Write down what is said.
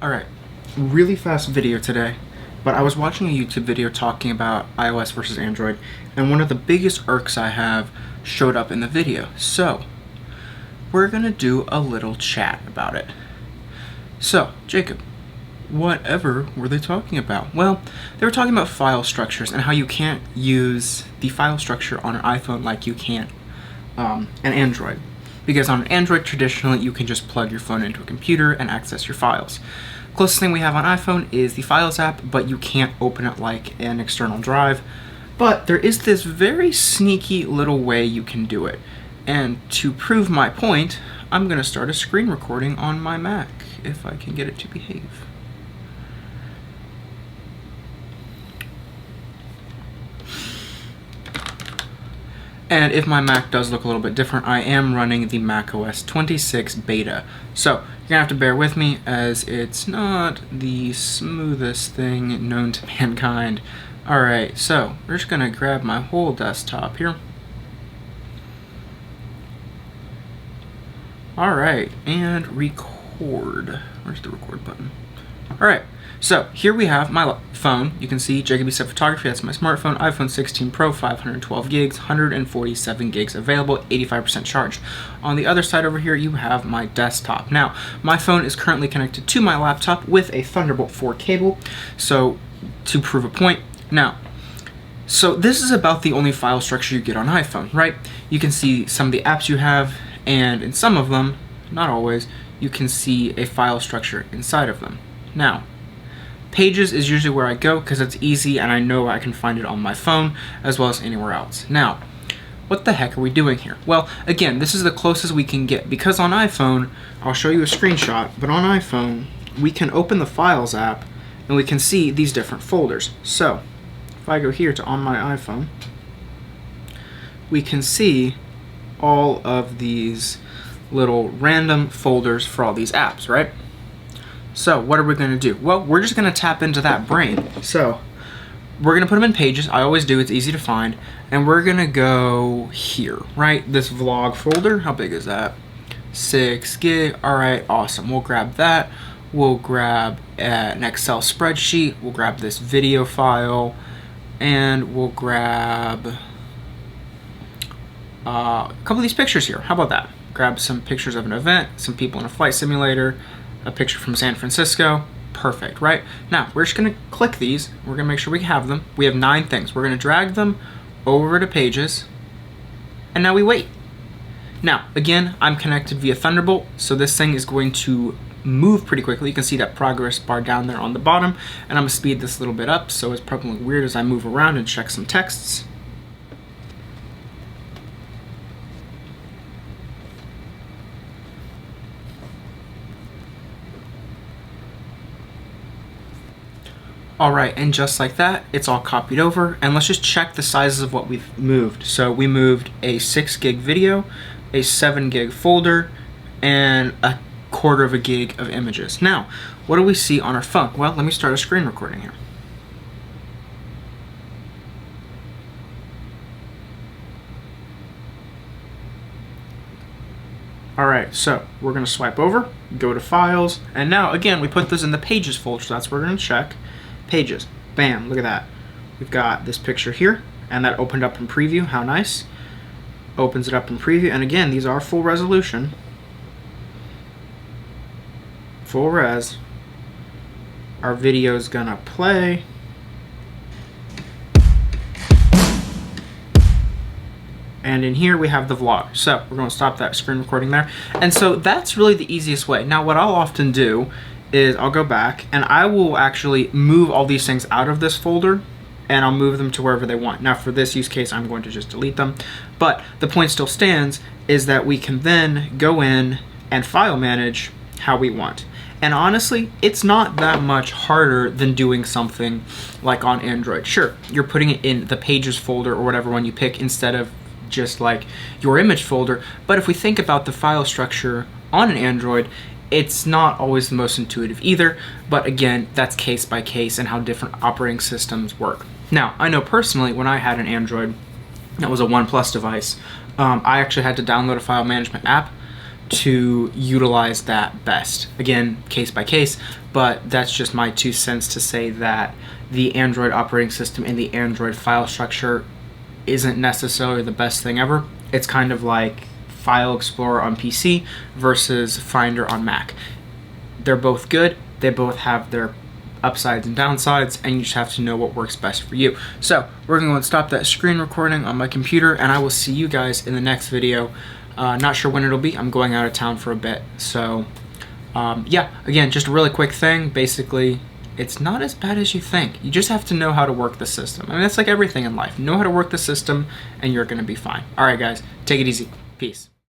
Alright, really fast video today, but I was watching a YouTube video talking about iOS versus Android, and one of the biggest irks I have showed up in the video. So, we're gonna do a little chat about it. So, Jacob, whatever were they talking about? Well, they were talking about file structures and how you can't use the file structure on an iPhone like you can an Android. Because on an Android, traditionally, you can just plug your phone into a computer and access your files. Closest thing we have on iPhone is the Files app, but you can't open it like an external drive. But there is this very sneaky little way you can do it. And to prove my point, I'm going to start a screen recording on my Mac, if I can get it to behave. And if my Mac does look a little bit different, I am running the macOS 26 beta. So, you're gonna have to bear with me as it's not the smoothest thing known to mankind. Alright, so we're just gonna grab my whole desktop here. Alright, and record. Where's the record button? Alright, so here we have my phone. You can see Jacob Set Photography, that's my smartphone, iPhone 16 Pro, 512 gigs, 147 gigs available, 85% charged. On the other side over here, you have my desktop. Now, my phone is currently connected to my laptop with a Thunderbolt 4 cable, so to prove a point. Now, so this is about the only file structure you get on iPhone, right? You can see some of the apps you have, and in some of them, not always, you can see a file structure inside of them. Now, Pages is usually where I go because it's easy and I know I can find it on my phone as well as anywhere else. Now, what the heck are we doing here? Well, again, this is the closest we can get because on iPhone, I'll show you a screenshot, but on iPhone, we can open the Files app and we can see these different folders. So, if I go here to on my iPhone, we can see all of these little random folders for all these apps, right? So, what are we going to do? Well, we're just going to tap into that brain. So, we're going to put them in Pages. I always do. It's easy to find. And we're going to go here, right? This vlog folder. How big is that? 6 gig. All right, awesome. We'll grab that. We'll grab an Excel spreadsheet. We'll grab this video file. And we'll grab a couple of these pictures here. How about that? Grab some pictures of an event, some people in a flight simulator, a picture from San Francisco. Perfect, right? Now, we're just gonna click these. We're gonna make sure we have them. We have 9 things. We're gonna drag them over to Pages, and now we wait. Now, again, I'm connected via Thunderbolt, so this thing is going to move pretty quickly. You can see that progress bar down there on the bottom, and I'm gonna speed this a little bit up, so it's probably look weird as I move around and check some texts. Alright, and just like that, it's all copied over, and let's just check the sizes of what we've moved. So we moved a 6 gig video, a 7 gig folder, and a 1/4 of a gig of images. Now, what do we see on our phone? Well, let me start a screen recording here. Alright, so we're going to swipe over, go to Files, and now, again, we put this in the Pages folder, so that's what we're going to check. Pages. Bam, look at that. We've got this picture here, and that opened up in preview. How nice. Opens it up in preview, and again, these are full resolution. Full res. Our video is gonna play. And in here we have the vlog. So we're gonna stop that screen recording there. And so that's really the easiest way. Now what I'll often do is I'll go back and I will actually move all these things out of this folder and I'll move them to wherever they want. Now for this use case, I'm going to just delete them. But the point still stands is that we can then go in and file manage how we want. And honestly, it's not that much harder than doing something like on Android. Sure, you're putting it in the Pages folder or whatever one you pick instead of just like your image folder. But if we think about the file structure on an Android, it's not always the most intuitive either, but again, that's case by case and how different operating systems work. Now, I know personally when I had an Android that was a OnePlus device, I actually had to download a file management app to utilize that best. Again, case by case, but that's just my 2 cents to say that the Android operating system and the Android file structure isn't necessarily the best thing ever. It's kind of like File Explorer on PC versus Finder on Mac. They're both good. They both have their upsides and downsides, and you just have to know what works best for you. So we're going to stop that screen recording on my computer, and I will see you guys in the next video. Not sure when it'll be. I'm going out of town for a bit. So yeah, again, just a really quick thing. Basically, it's not as bad as you think. You just have to know how to work the system. I mean, that's like everything in life. Know how to work the system, and you're going to be fine. All right, guys, take it easy. Peace.